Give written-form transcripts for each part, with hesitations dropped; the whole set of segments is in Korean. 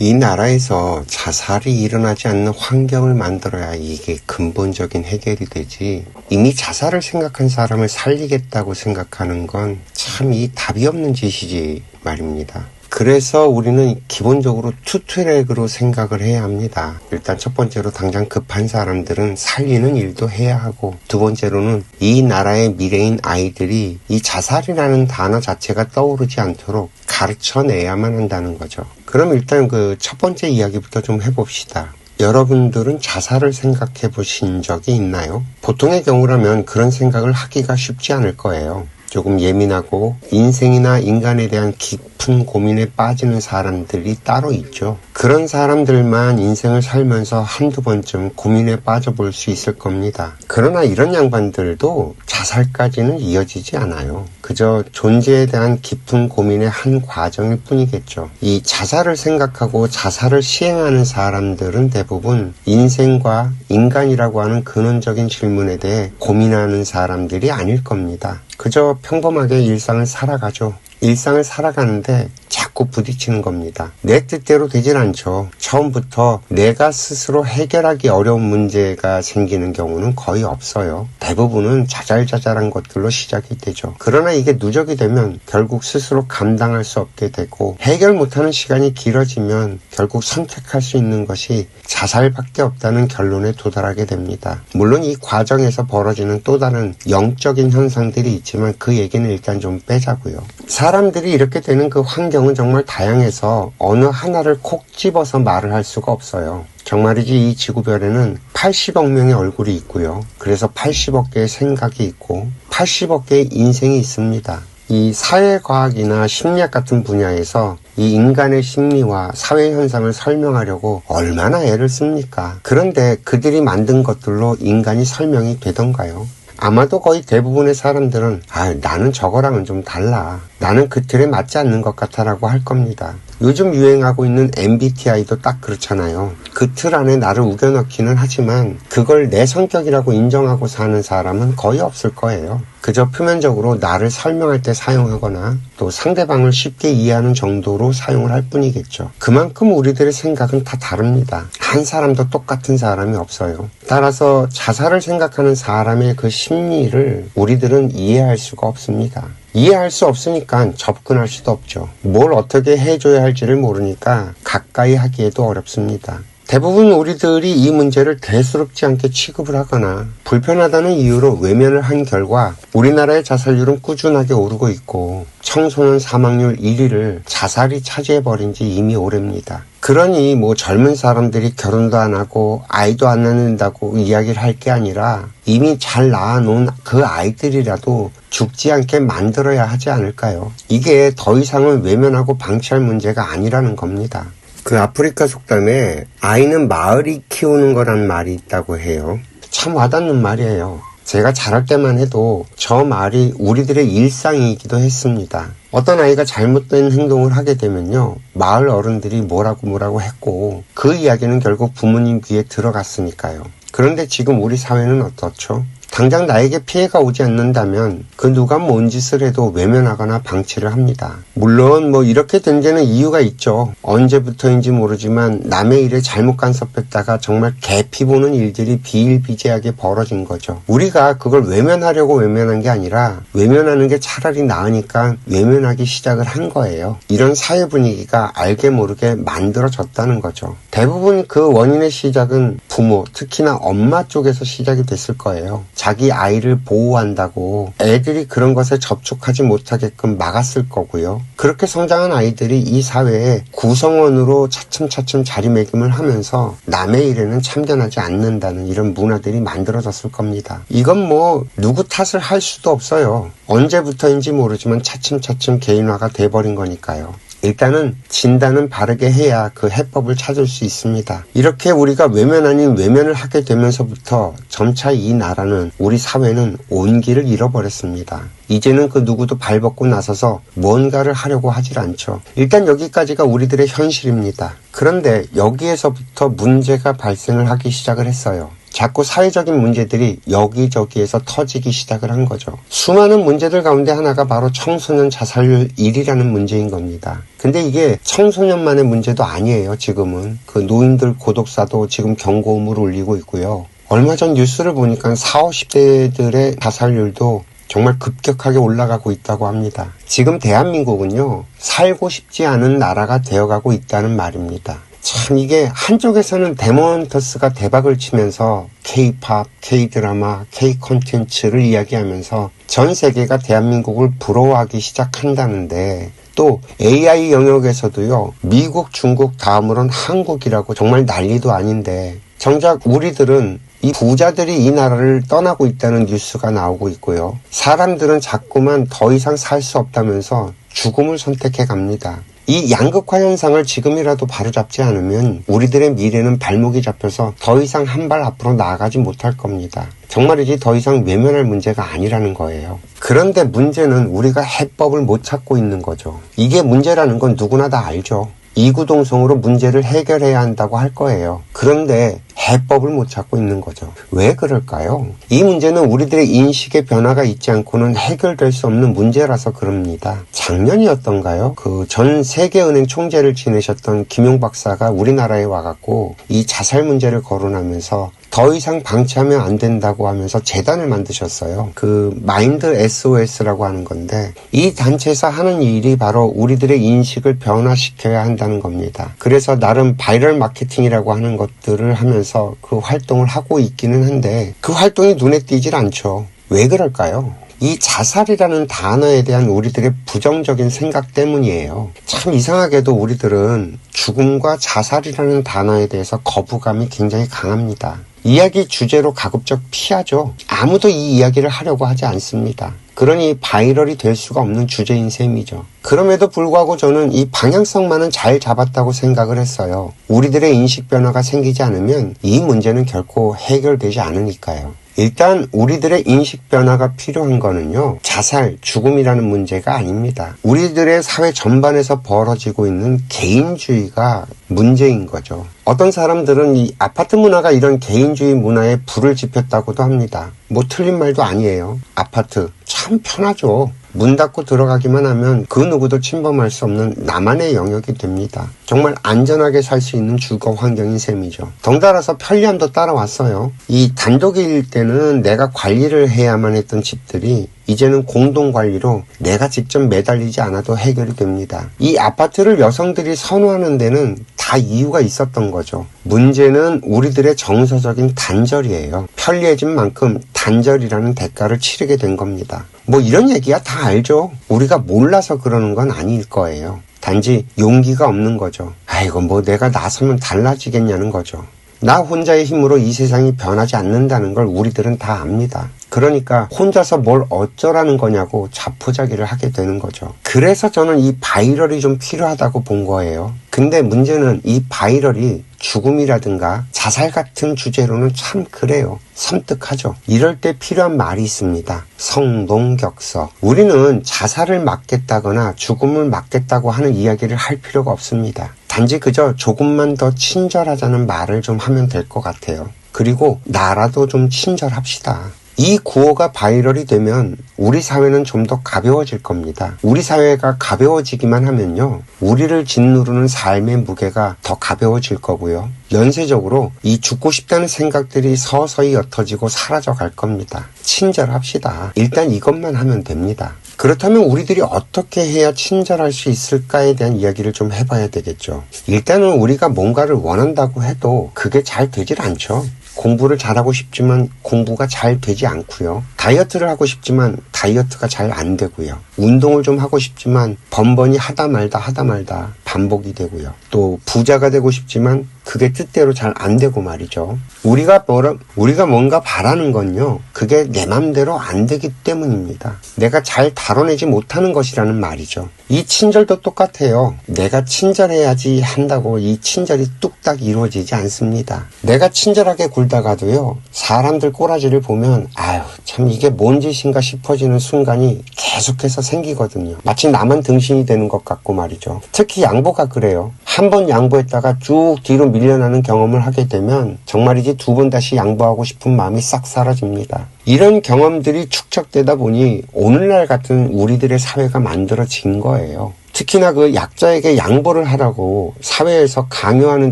이 나라에서 자살이 일어나지 않는 환경을 만들어야 이게 근본적인 해결이 되지, 이미 자살을 생각한 사람을 살리겠다고 생각하는 건 참 이 답이 없는 짓이지 말입니다. 그래서 우리는 기본적으로 투트랙으로 생각을 해야 합니다. 일단 첫 번째로 당장 급한 사람들은 살리는 일도 해야 하고, 두 번째로는 이 나라의 미래인 아이들이 이 자살이라는 단어 자체가 떠오르지 않도록 가르쳐내야만 한다는 거죠. 그럼 일단 그 첫 번째 이야기부터 좀 해봅시다. 여러분들은 자살을 생각해 보신 적이 있나요? 보통의 경우라면 그런 생각을 하기가 쉽지 않을 거예요. 조금 예민하고 인생이나 인간에 대한 깊은 고민에 빠지는 사람들이 따로 있죠. 그런 사람들만 인생을 살면서 한두 번쯤 고민에 빠져볼 수 있을 겁니다. 그러나 이런 양반들도 자살까지는 이어지지 않아요. 그저 존재에 대한 깊은 고민의 한 과정일 뿐이겠죠. 이 자살을 생각하고 자살을 시행하는 사람들은 대부분 인생과 인간이라고 하는 근원적인 질문에 대해 고민하는 사람들이 아닐 겁니다. 그저 평범하게 일상을 살아가죠. 일상을 살아가는데 자꾸 부딪히는 겁니다. 내 뜻대로 되질 않죠. 처음부터 내가 스스로 해결하기 어려운 문제가 생기는 경우는 거의 없어요. 대부분은 자잘자잘한 것들로 시작이 되죠. 그러나 이게 누적이 되면 결국 스스로 감당할 수 없게 되고, 해결 못하는 시간이 길어지면 결국 선택할 수 있는 것이 자살밖에 없다는 결론에 도달하게 됩니다. 물론 이 과정에서 벌어지는 또 다른 영적인 현상들이 있지만 그 얘기는 일단 좀 빼자고요. 사람들이 이렇게 되는 그 환경은 정말 다양해서 어느 하나를 콕 집어서 말을 할 수가 없어요. 정말이지 이 지구별에는 80억 명의 얼굴이 있고요. 그래서 80억 개의 생각이 있고 80억 개의 인생이 있습니다. 이 사회과학이나 심리학 같은 분야에서 이 인간의 심리와 사회 현상을 설명하려고 얼마나 애를 씁니까? 그런데 그들이 만든 것들로 인간이 설명이 되던가요? 아마도 거의 대부분의 사람들은 나는 저거랑은 좀 달라, 나는 그 틀에 맞지 않는 것 같아 라고 할 겁니다. 요즘 유행하고 있는 MBTI도 딱 그렇잖아요. 그 틀 안에 나를 우겨넣기는 하지만 그걸 내 성격이라고 인정하고 사는 사람은 거의 없을 거예요. 그저 표면적으로 나를 설명할 때 사용하거나 또 상대방을 쉽게 이해하는 정도로 사용을 할 뿐이겠죠. 그만큼 우리들의 생각은 다 다릅니다. 한 사람도 똑같은 사람이 없어요. 따라서 자살을 생각하는 사람의 그 심리를 우리들은 이해할 수가 없습니다. 이해할 수 없으니까 접근할 수도 없죠. 뭘 어떻게 해줘야 할지를 모르니까 가까이 하기에도 어렵습니다. 대부분 우리들이 이 문제를 대수롭지 않게 취급을 하거나 불편하다는 이유로 외면을 한 결과 우리나라의 자살률은 꾸준하게 오르고 있고 청소년 사망률 1위를 자살이 차지해버린 지 이미 오래입니다. 그러니 젊은 사람들이 결혼도 안 하고 아이도 안 낳는다고 이야기를 할 게 아니라 이미 잘 낳아놓은 그 아이들이라도 죽지 않게 만들어야 하지 않을까요? 이게 더 이상은 외면하고 방치할 문제가 아니라는 겁니다. 그 아프리카 속담에 아이는 마을이 키우는 거란 말이 있다고 해요. 참 와닿는 말이에요. 제가 자랄 때만 해도 저 말이 우리들의 일상이기도 했습니다. 어떤 아이가 잘못된 행동을 하게 되면요, 마을 어른들이 뭐라고 했고 그 이야기는 결국 부모님 귀에 들어갔으니까요. 그런데 지금 우리 사회는 어떻죠? 당장 나에게 피해가 오지 않는다면 그 누가 뭔 짓을 해도 외면하거나 방치를 합니다. 물론 이렇게 된 데는 이유가 있죠. 언제부터인지 모르지만 남의 일에 잘못 간섭했다가 정말 개피 보는 일들이 비일비재하게 벌어진 거죠. 우리가 그걸 외면하려고 외면한 게 아니라 외면하는 게 차라리 나으니까 외면하기 시작을 한 거예요. 이런 사회 분위기가 알게 모르게 만들어졌다는 거죠. 대부분 그 원인의 시작은 부모, 특히나 엄마 쪽에서 시작이 됐을 거예요. 자기 아이를 보호한다고 애들이 그런 것에 접촉하지 못하게끔 막았을 거고요. 그렇게 성장한 아이들이 이 사회의 구성원으로 차츰차츰 자리매김을 하면서 남의 일에는 참견하지 않는다는 이런 문화들이 만들어졌을 겁니다. 이건 누구 탓을 할 수도 없어요. 언제부터인지 모르지만 차츰차츰 개인화가 돼버린 거니까요. 일단은 진단은 바르게 해야 그 해법을 찾을 수 있습니다. 이렇게 우리가 외면 아닌 외면을 하게 되면서부터 점차 이 나라는, 우리 사회는 온기를 잃어버렸습니다. 이제는 그 누구도 발벗고 나서서 뭔가를 하려고 하질 않죠. 일단 여기까지가 우리들의 현실입니다. 그런데 여기에서부터 문제가 발생을 하기 시작을 했어요. 자꾸 사회적인 문제들이 여기저기에서 터지기 시작을 한 거죠. 수많은 문제들 가운데 하나가 바로 청소년 자살률 1위라는 문제인 겁니다. 근데 이게 청소년만의 문제도 아니에요. 지금은 그 노인들 고독사도 지금 경고음을 울리고 있고요. 얼마 전 뉴스를 보니까 40, 50대들의 자살률도 정말 급격하게 올라가고 있다고 합니다. 지금 대한민국은요, 살고 싶지 않은 나라가 되어가고 있다는 말입니다. 참 이게 한쪽에서는 데몬터스가 대박을 치면서 K-팝, K-드라마, K-콘텐츠를 이야기하면서 전 세계가 대한민국을 부러워하기 시작한다는데, 또 AI 영역에서도요, 미국, 중국 다음으로는 한국이라고 정말 난리도 아닌데, 정작 우리들은 이 부자들이 이 나라를 떠나고 있다는 뉴스가 나오고 있고요. 사람들은 자꾸만 더 이상 살 수 없다면서 죽음을 선택해 갑니다. 이 양극화 현상을 지금이라도 바로잡지 않으면 우리들의 미래는 발목이 잡혀서 더 이상 한 발 앞으로 나아가지 못할 겁니다. 정말이지 더 이상 외면할 문제가 아니라는 거예요. 그런데 문제는 우리가 해법을 못 찾고 있는 거죠. 이게 문제라는 건 누구나 다 알죠. 이구동성으로 문제를 해결해야 한다고 할 거예요. 그런데 해법을 못 찾고 있는 거죠. 왜 그럴까요? 이 문제는 우리들의 인식의 변화가 있지 않고는 해결될 수 없는 문제라서 그럽니다. 작년이었던가요? 그 전 세계은행 총재를 지내셨던 김용 박사가 우리나라에 와갖고 이 자살 문제를 거론하면서 더 이상 방치하면 안 된다고 하면서 재단을 만드셨어요. 그 마인드 SOS라고 하는 건데, 이 단체에서 하는 일이 바로 우리들의 인식을 변화시켜야 한다는 겁니다. 그래서 나름 바이럴 마케팅이라고 하는 것들을 하면서 그 활동을 하고 있기는 한데, 그 활동이 눈에 띄질 않죠. 왜 그럴까요? 이 자살이라는 단어에 대한 우리들의 부정적인 생각 때문이에요. 참 이상하게도 우리들은 죽음과 자살이라는 단어에 대해서 거부감이 굉장히 강합니다. 이야기 주제로 가급적 피하죠. 아무도 이 이야기를 하려고 하지 않습니다. 그러니 바이럴이 될 수가 없는 주제인 셈이죠. 그럼에도 불구하고 저는 이 방향성만은 잘 잡았다고 생각을 했어요. 우리들의 인식 변화가 생기지 않으면 이 문제는 결코 해결되지 않으니까요. 일단 우리들의 인식 변화가 필요한 거는요, 자살, 죽음이라는 문제가 아닙니다. 우리들의 사회 전반에서 벌어지고 있는 개인주의가 문제인 거죠. 어떤 사람들은 이 아파트 문화가 이런 개인주의 문화에 불을 지폈다고도 합니다. 뭐 틀린 말도 아니에요. 아파트 참 편하죠. 문 닫고 들어가기만 하면 그 누구도 침범할 수 없는 나만의 영역이 됩니다. 정말 안전하게 살 수 있는 주거 환경인 셈이죠. 덩달아서 편리함도 따라왔어요. 이 단독일 때는 내가 관리를 해야만 했던 집들이 이제는 공동관리로 내가 직접 매달리지 않아도 해결이 됩니다. 이 아파트를 여성들이 선호하는 데는 다 이유가 있었던 거죠. 문제는 우리들의 정서적인 단절이에요. 편리해진 만큼 단절이라는 대가를 치르게 된 겁니다. 뭐 이런 얘기야 다 알죠. 우리가 몰라서 그러는 건 아닐 거예요. 단지 용기가 없는 거죠. 아이고 뭐 내가 나서면 달라지겠냐는 거죠. 나 혼자의 힘으로 이 세상이 변하지 않는다는 걸 우리들은 다 압니다. 그러니까 혼자서 뭘 어쩌라는 거냐고 자포자기를 하게 되는 거죠. 그래서 저는 이 바이럴이 좀 필요하다고 본 거예요. 근데 문제는 이 바이럴이 죽음이라든가 자살 같은 주제로는 참 그래요. 섬뜩하죠. 이럴 때 필요한 말이 있습니다. 성농격서. 우리는 자살을 막겠다거나 죽음을 막겠다고 하는 이야기를 할 필요가 없습니다. 단지 그저 조금만 더 친절하자는 말을 좀 하면 될 것 같아요. 그리고 나라도 좀 친절합시다. 이 구호가 바이럴이 되면 우리 사회는 좀 더 가벼워질 겁니다. 우리 사회가 가벼워지기만 하면요, 우리를 짓누르는 삶의 무게가 더 가벼워질 거고요. 연쇄적으로 이 죽고 싶다는 생각들이 서서히 옅어지고 사라져 갈 겁니다. 친절합시다. 일단 이것만 하면 됩니다. 그렇다면 우리들이 어떻게 해야 친절할 수 있을까에 대한 이야기를 좀 해봐야 되겠죠. 일단은 우리가 뭔가를 원한다고 해도 그게 잘 되질 않죠. 공부를 잘하고 싶지만 공부가 잘 되지 않고요. 다이어트를 하고 싶지만 다이어트가 잘 안 되고요. 운동을 좀 하고 싶지만 번번이 하다 말다 반복이 되고요. 또 부자가 되고 싶지만 그게 뜻대로 잘 안 되고 말이죠. 우리가 뭔가 바라는 건요, 그게 내 맘대로 안 되기 때문입니다. 내가 잘 다뤄내지 못하는 것이라는 말이죠. 이 친절도 똑같아요. 내가 친절해야지 한다고 이 친절이 뚝딱 이루어지지 않습니다. 내가 친절하게 굴다가도요, 사람들 꼬라지를 보면 아유 참 이게 뭔 짓인가 싶어지는 순간이 계속해서 생기거든요. 마치 나만 등신이 되는 것 같고 말이죠. 특히 양보가 그래요. 한 번 양보했다가 쭉 뒤로 밀려나는 경험을 하게 되면 정말이지 두 번 다시 양보하고 싶은 마음이 싹 사라집니다. 이런 경험들이 축적되다 보니 오늘날 같은 우리들의 사회가 만들어진 거예요. 특히나 그 약자에게 양보를 하라고 사회에서 강요하는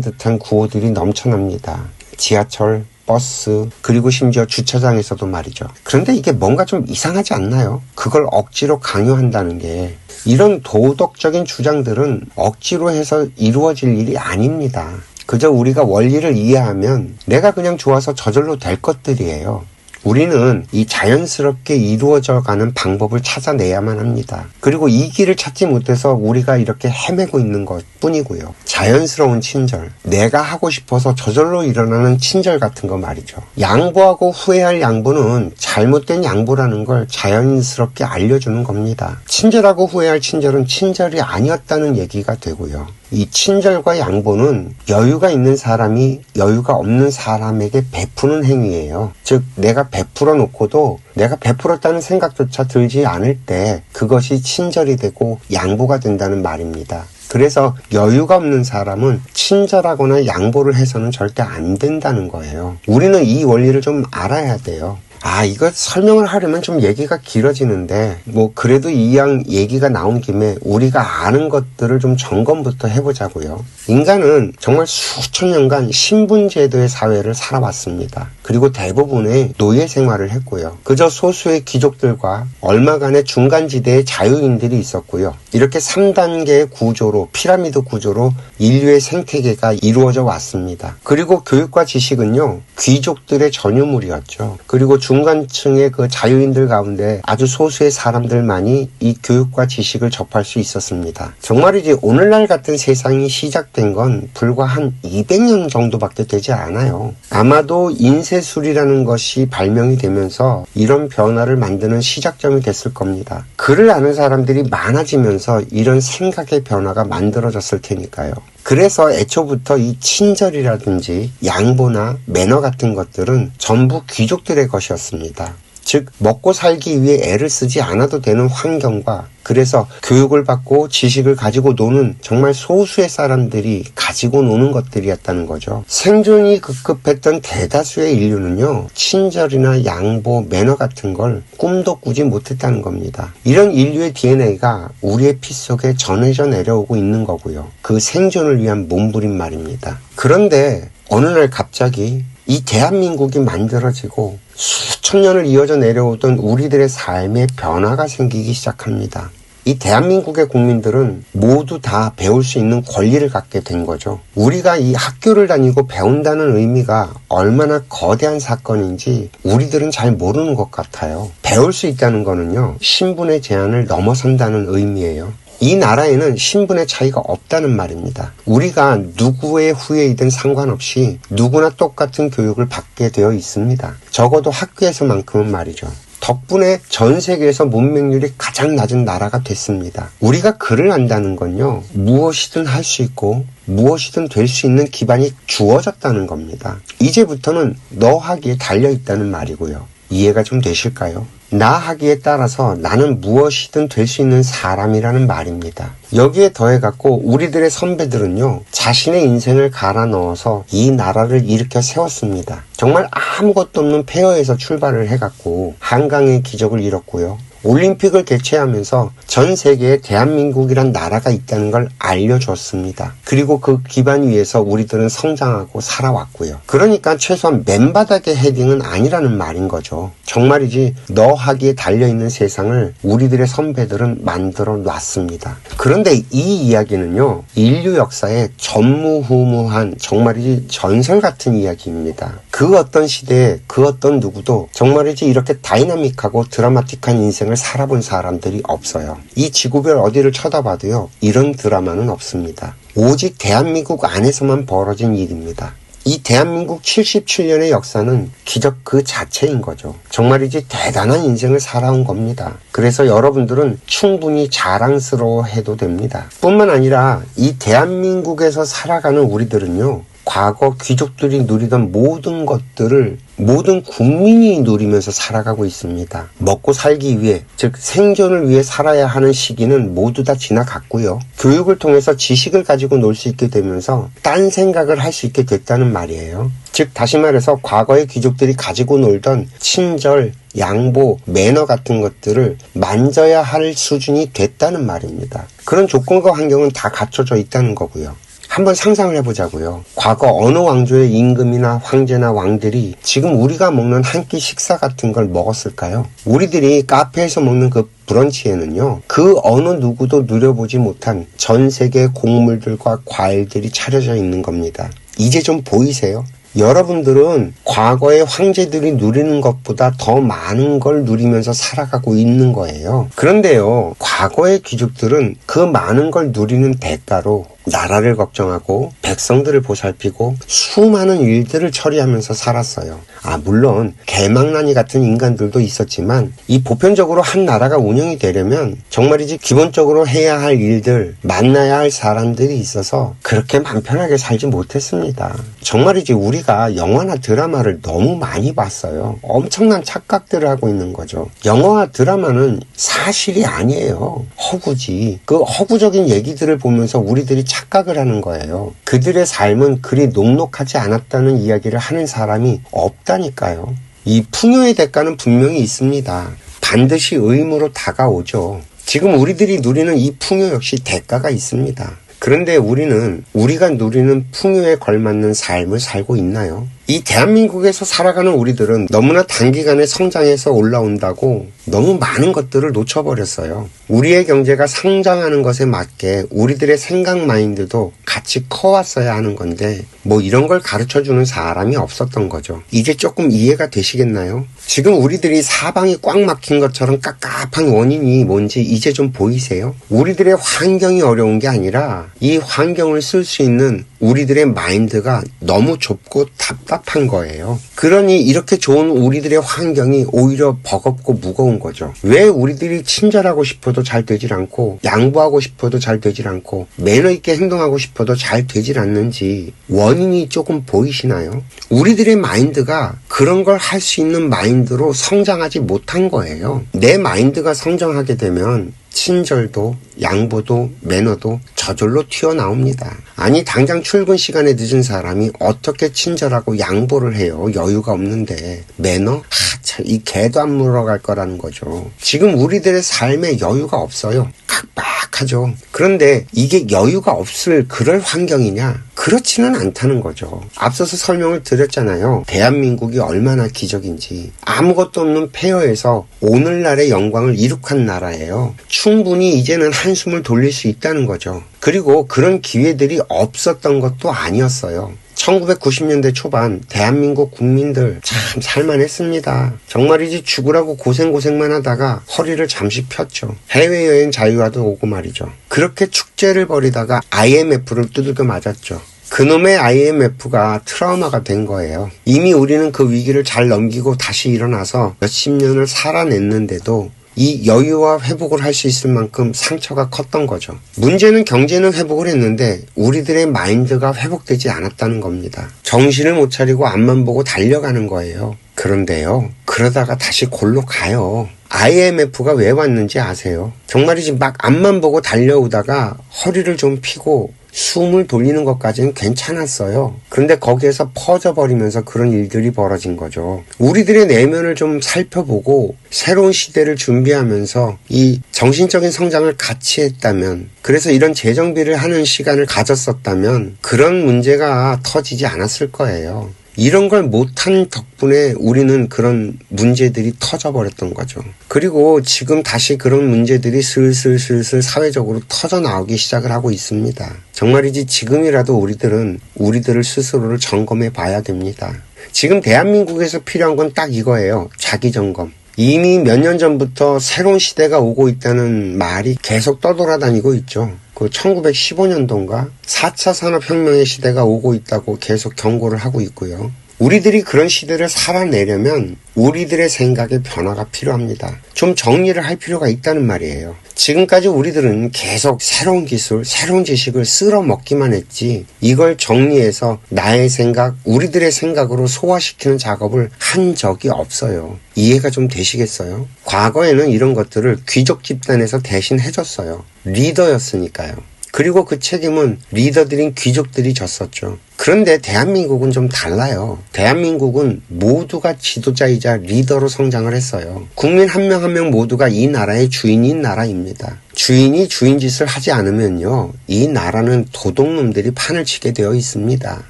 듯한 구호들이 넘쳐납니다. 지하철, 버스, 그리고 심지어 주차장에서도 말이죠. 그런데 이게 뭔가 좀 이상하지 않나요? 그걸 억지로 강요한다는 게. 이런 도덕적인 주장들은 억지로 해서 이루어질 일이 아닙니다. 그저 우리가 원리를 이해하면 내가 그냥 좋아서 저절로 될 것들이에요. 우리는 이 자연스럽게 이루어져가는 방법을 찾아내야만 합니다. 그리고 이 길을 찾지 못해서 우리가 이렇게 헤매고 있는 것 뿐이고요. 자연스러운 친절, 내가 하고 싶어서 저절로 일어나는 친절 같은 거 말이죠. 양보하고 후회할 양보는 잘못된 양보라는 걸 자연스럽게 알려주는 겁니다. 친절하고 후회할 친절은 친절이 아니었다는 얘기가 되고요. 이 친절과 양보는 여유가 있는 사람이 여유가 없는 사람에게 베푸는 행위예요. 즉 내가 베풀어 놓고도 내가 베풀었다는 생각조차 들지 않을 때 그것이 친절이 되고 양보가 된다는 말입니다. 그래서 여유가 없는 사람은 친절하거나 양보를 해서는 절대 안 된다는 거예요. 우리는 이 원리를 좀 알아야 돼요. 이거 설명을 하려면 좀 얘기가 길어지는데 그래도 이왕 얘기가 나온 김에 우리가 아는 것들을 좀 점검부터 해보자고요. 인간은 정말 수천 년간 신분제도의 사회를 살아왔습니다. 그리고 대부분의 노예 생활을 했고요. 그저 소수의 귀족들과 얼마간의 중간지대의 자유인들이 있었고요. 이렇게 3단계의 구조로 피라미드 구조로 인류의 생태계가 이루어져 왔습니다. 그리고 교육과 지식은요. 귀족들의 전유물이었죠. 그리고 중간층의 그 자유인들 가운데 아주 소수의 사람들만이 이 교육과 지식을 접할 수 있었습니다. 정말이지 오늘날 같은 세상이 시작된 건 불과 한 200년 정도밖에 되지 않아요. 아마도 인쇄술이라는 것이 발명이 되면서 이런 변화를 만드는 시작점이 됐을 겁니다. 글을 아는 사람들이 많아지면서 이런 생각의 변화가 만들어졌을 테니까요. 그래서 애초부터 이 친절이라든지 양보나 매너 같은 것들은 전부 귀족들의 것이었습니다. 즉 먹고 살기 위해 애를 쓰지 않아도 되는 환경과 그래서 교육을 받고 지식을 가지고 노는 정말 소수의 사람들이 가지고 노는 것들이었다는 거죠. 생존이 급급했던 대다수의 인류는요. 친절이나 양보, 매너 같은 걸 꿈도 꾸지 못했다는 겁니다. 이런 인류의 DNA가 우리의 피 속에 전해져 내려오고 있는 거고요. 그 생존을 위한 몸부림 말입니다. 그런데 어느 날 갑자기 이 대한민국이 만들어지고 수천 년을 이어져 내려오던 우리들의 삶에 변화가 생기기 시작합니다. 이 대한민국의 국민들은 모두 다 배울 수 있는 권리를 갖게 된 거죠. 우리가 이 학교를 다니고 배운다는 의미가 얼마나 거대한 사건인지 우리들은 잘 모르는 것 같아요. 배울 수 있다는 거는요, 신분의 제한을 넘어선다는 의미예요. 이 나라에는 신분의 차이가 없다는 말입니다. 우리가 누구의 후예이든 상관없이 누구나 똑같은 교육을 받게 되어 있습니다. 적어도 학교에서만큼은 말이죠. 덕분에 전 세계에서 문맹률이 가장 낮은 나라가 됐습니다. 우리가 글을 안다는 건요, 무엇이든 할 수 있고 무엇이든 될 수 있는 기반이 주어졌다는 겁니다. 이제부터는 너 하기에 달려있다는 말이고요. 이해가 좀 되실까요? 나 하기에 따라서 나는 무엇이든 될 수 있는 사람이라는 말입니다. 여기에 더해갖고 우리들의 선배들은요, 자신의 인생을 갈아 넣어서 이 나라를 일으켜 세웠습니다. 정말 아무것도 없는 폐허에서 출발을 해갖고 한강의 기적을 이뤘고요. 올림픽을 개최하면서 전 세계에 대한민국이란 나라가 있다는 걸 알려줬습니다. 그리고 그 기반 위에서 우리들은 성장하고 살아왔고요. 그러니까 최소한 맨바닥의 헤딩은 아니라는 말인 거죠. 정말이지 너 하기에 달려있는 세상을 우리들의 선배들은 만들어 놨습니다. 그런데 이 이야기는요, 인류 역사에 전무후무한 정말이지 전설 같은 이야기입니다. 그 어떤 시대에 그 어떤 누구도 정말이지 이렇게 다이나믹하고 드라마틱한 인생을 살아본 사람들이 없어요. 이 지구별 어디를 쳐다봐도요, 이런 드라마는 없습니다. 오직 대한민국 안에서만 벌어진 일입니다. 이 대한민국 77년의 역사는 기적 그 자체인 거죠. 정말이지 대단한 인생을 살아온 겁니다. 그래서 여러분들은 충분히 자랑스러워해도 됩니다. 뿐만 아니라 이 대한민국에서 살아가는 우리들은요, 과거 귀족들이 누리던 모든 것들을 모든 국민이 누리면서 살아가고 있습니다. 먹고 살기 위해, 즉 생존을 위해 살아야 하는 시기는 모두 다 지나갔고요. 교육을 통해서 지식을 가지고 놀 수 있게 되면서 딴 생각을 할 수 있게 됐다는 말이에요. 즉 다시 말해서 과거의 귀족들이 가지고 놀던 친절, 양보, 매너 같은 것들을 만져야 할 수준이 됐다는 말입니다. 그런 조건과 환경은 다 갖춰져 있다는 거고요. 한번 상상을 해보자고요. 과거 어느 왕조의 임금이나 황제나 왕들이 지금 우리가 먹는 한 끼 식사 같은 걸 먹었을까요? 우리들이 카페에서 먹는 그 브런치에는요, 그 어느 누구도 누려보지 못한 전 세계의 곡물들과 과일들이 차려져 있는 겁니다. 이제 좀 보이세요? 여러분들은 과거의 황제들이 누리는 것보다 더 많은 걸 누리면서 살아가고 있는 거예요. 그런데요, 과거의 귀족들은 그 많은 걸 누리는 대가로 나라를 걱정하고 백성들을 보살피고 수많은 일들을 처리하면서 살았어요. 물론 개망나니 같은 인간들도 있었지만 이 보편적으로 한 나라가 운영이 되려면 정말이지 기본적으로 해야 할 일들, 만나야 할 사람들이 있어서 그렇게 맘 편하게 살지 못했습니다. 정말이지 우리가 영화나 드라마를 너무 많이 봤어요. 엄청난 착각들을 하고 있는 거죠. 영화와 드라마는 사실이 아니에요. 허구지. 그 허구적인 얘기들을 보면서 우리들이 착각을 하는 거예요. 그들의 삶은 그리 녹록하지 않았다는 이야기를 하는 사람이 없다니까요. 이 풍요의 대가는 분명히 있습니다. 반드시 의무로 다가오죠. 지금 우리들이 누리는 이 풍요 역시 대가가 있습니다. 그런데 우리는 우리가 누리는 풍요에 걸맞는 삶을 살고 있나요? 이 대한민국에서 살아가는 우리들은 너무나 단기간에 성장해서 올라온다고 너무 많은 것들을 놓쳐버렸어요. 우리의 경제가 성장하는 것에 맞게 우리들의 생각 마인드도 같이 커왔어야 하는 건데 이런 걸 가르쳐주는 사람이 없었던 거죠. 이제 조금 이해가 되시겠나요? 지금 우리들이 사방이 꽉 막힌 것처럼 깝깝한 원인이 뭔지 이제 좀 보이세요? 우리들의 환경이 어려운 게 아니라 이 환경을 쓸 수 있는 우리들의 마인드가 너무 좁고 답답한 거예요. 그러니 이렇게 좋은 우리들의 환경이 오히려 버겁고 무거운 거죠. 왜 우리들이 친절하고 싶어도 잘 되질 않고 양보하고 싶어도 잘 되질 않고 매너 있게 행동하고 싶어도 잘 되질 않는지 원인이 조금 보이시나요? 우리들의 마인드가 그런 걸 할 수 있는 마인드로 성장하지 못한 거예요. 내 마인드가 성장하게 되면 친절도 양보도 매너도 저절로 튀어나옵니다. 아니 당장 출근 시간에 늦은 사람이 어떻게 친절하고 양보를 해요? 여유가 없는데. 매너? 참, 이 개도 안 물어갈 거라는 거죠. 지금 우리들의 삶에 여유가 없어요. 각박하죠. 그런데 이게 여유가 없을 그럴 환경이냐? 그렇지는 않다는 거죠. 앞서서 설명을 드렸잖아요. 대한민국이 얼마나 기적인지. 아무것도 없는 폐허에서 오늘날의 영광을 이룩한 나라예요. 충분히 이제는 한숨을 돌릴 수 있다는 거죠. 그리고 그런 기회들이 없었던 것도 아니었어요. 1990년대 초반 대한민국 국민들 참 살만했습니다. 정말이지 죽으라고 고생만 하다가 허리를 잠시 폈죠. 해외여행 자유화도 오고 말이죠. 그렇게 축제를 벌이다가 IMF를 두들겨 맞았죠. 그놈의 IMF가 트라우마가 된 거예요. 이미 우리는 그 위기를 잘 넘기고 다시 일어나서 몇십 년을 살아냈는데도 이 여유와 회복을 할 수 있을 만큼 상처가 컸던 거죠. 문제는 경제는 회복을 했는데 우리들의 마인드가 회복되지 않았다는 겁니다. 정신을 못 차리고 앞만 보고 달려가는 거예요. 그런데요, 그러다가 다시 골로 가요. IMF가 왜 왔는지 아세요? 정말이지 막 앞만 보고 달려오다가 허리를 좀 펴고 숨을 돌리는 것까지는 괜찮았어요. 그런데 거기에서 퍼져버리면서 그런 일들이 벌어진 거죠. 우리들의 내면을 좀 살펴보고 새로운 시대를 준비하면서 이 정신적인 성장을 같이 했다면, 그래서 이런 재정비를 하는 시간을 가졌었다면 그런 문제가 터지지 않았을 거예요. 이런 걸 못한 덕분에 우리는 그런 문제들이 터져버렸던 거죠. 그리고 지금 다시 그런 문제들이 슬슬 사회적으로 터져 나오기 시작을 하고 있습니다. 정말이지 지금이라도 우리들은 우리들을 스스로를 점검해 봐야 됩니다. 지금 대한민국에서 필요한 건 딱 이거예요. 자기 점검. 이미 몇 년 전부터 새로운 시대가 오고 있다는 말이 계속 떠돌아다니고 있죠. 그 1915년도인가 4차 산업혁명의 시대가 오고 있다고 계속 경고를 하고 있고요. 우리들이 그런 시대를 살아내려면 우리들의 생각의 변화가 필요합니다. 좀 정리를 할 필요가 있다는 말이에요. 지금까지 우리들은 계속 새로운 기술, 새로운 지식을 쓸어 먹기만 했지 이걸 정리해서 나의 생각, 우리들의 생각으로 소화시키는 작업을 한 적이 없어요. 이해가 좀 되시겠어요? 과거에는 이런 것들을 귀족 집단에서 대신 해줬어요. 리더였으니까요. 그리고 그 책임은 리더들인 귀족들이 졌었죠. 그런데 대한민국은 좀 달라요. 대한민국은 모두가 지도자이자 리더로 성장을 했어요. 국민 한 명 한 명 모두가 이 나라의 주인인 나라입니다. 주인이 주인 짓을 하지 않으면요, 이 나라는 도둑놈들이 판을 치게 되어 있습니다.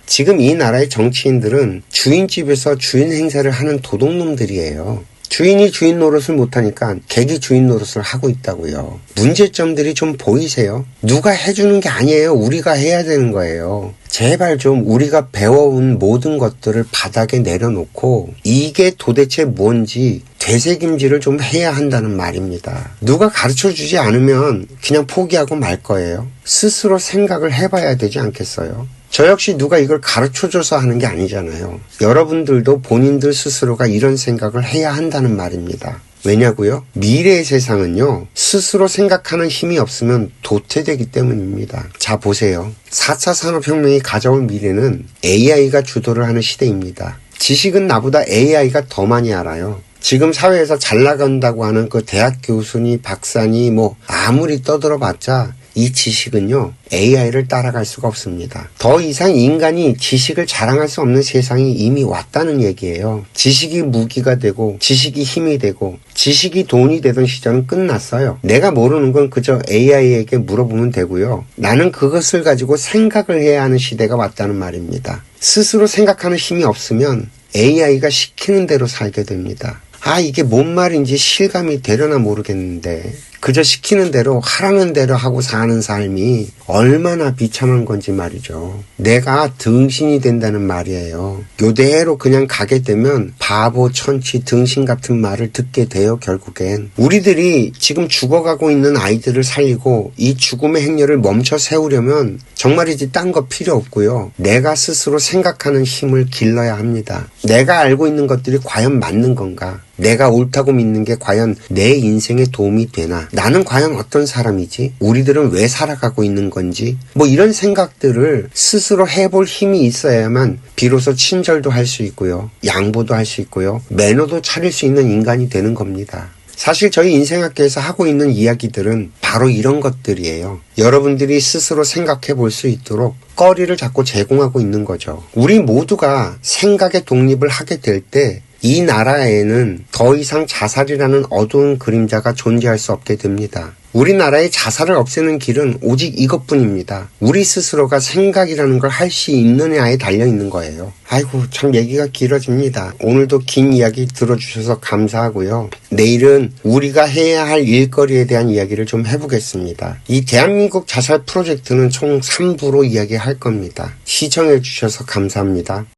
지금 이 나라의 정치인들은 주인집에서 주인 행세를 하는 도둑놈들이에요. 주인이 주인 노릇을 못하니까 객이 주인 노릇을 하고 있다고요. 문제점들이 좀 보이세요? 누가 해주는 게 아니에요. 우리가 해야 되는 거예요. 제발 좀 우리가 배워온 모든 것들을 바닥에 내려놓고 이게 도대체 뭔지 되새김질을 좀 해야 한다는 말입니다. 누가 가르쳐주지 않으면 그냥 포기하고 말 거예요. 스스로 생각을 해봐야 되지 않겠어요? 저 역시 누가 이걸 가르쳐줘서 하는 게 아니잖아요. 여러분들도 본인들 스스로가 이런 생각을 해야 한다는 말입니다. 왜냐고요? 미래의 세상은요, 스스로 생각하는 힘이 없으면 도태되기 때문입니다. 자, 보세요. 4차 산업혁명이 가져올 미래는 AI가 주도를 하는 시대입니다. 지식은 나보다 AI가 더 많이 알아요. 지금 사회에서 잘 나간다고 하는 그 대학 교수니 박사니 아무리 떠들어봤자 이 지식은요, AI를 따라갈 수가 없습니다. 더 이상 인간이 지식을 자랑할 수 없는 세상이 이미 왔다는 얘기예요. 지식이 무기가 되고 지식이 힘이 되고 지식이 돈이 되던 시절은 끝났어요. 내가 모르는 건 그저 AI에게 물어보면 되고요. 나는 그것을 가지고 생각을 해야 하는 시대가 왔다는 말입니다. 스스로 생각하는 힘이 없으면 AI가 시키는 대로 살게 됩니다. 이게 뭔 말인지 실감이 되려나 모르겠는데 그저 시키는 대로 하라는 대로 하고 사는 삶이 얼마나 비참한 건지 말이죠. 내가 등신이 된다는 말이에요. 요대로 그냥 가게 되면 바보, 천치, 등신 같은 말을 듣게 돼요. 결국엔 우리들이 지금 죽어가고 있는 아이들을 살리고 이 죽음의 행렬을 멈춰 세우려면 정말이지 딴 거 필요 없고요. 내가 스스로 생각하는 힘을 길러야 합니다. 내가 알고 있는 것들이 과연 맞는 건가? 내가 옳다고 믿는 게 과연 내 인생에 도움이 되나? 나는 과연 어떤 사람이지? 우리들은 왜 살아가고 있는 건지? 이런 생각들을 스스로 해볼 힘이 있어야만 비로소 친절도 할 수 있고요. 양보도 할 수 있고요. 매너도 차릴 수 있는 인간이 되는 겁니다. 사실 저희 인생학교에서 하고 있는 이야기들은 바로 이런 것들이에요. 여러분들이 스스로 생각해 볼 수 있도록 거리를 자꾸 제공하고 있는 거죠. 우리 모두가 생각의 독립을 하게 될 때 이 나라에는 더 이상 자살이라는 어두운 그림자가 존재할 수 없게 됩니다. 우리나라의 자살을 없애는 길은 오직 이것뿐입니다. 우리 스스로가 생각이라는 걸 할 수 있느냐에 달려있는 거예요. 아이고, 참 얘기가 길어집니다. 오늘도 긴 이야기 들어주셔서 감사하고요. 내일은 우리가 해야 할 일거리에 대한 이야기를 좀 해보겠습니다. 이 대한민국 자살 프로젝트는 총 3부로 이야기할 겁니다. 시청해주셔서 감사합니다.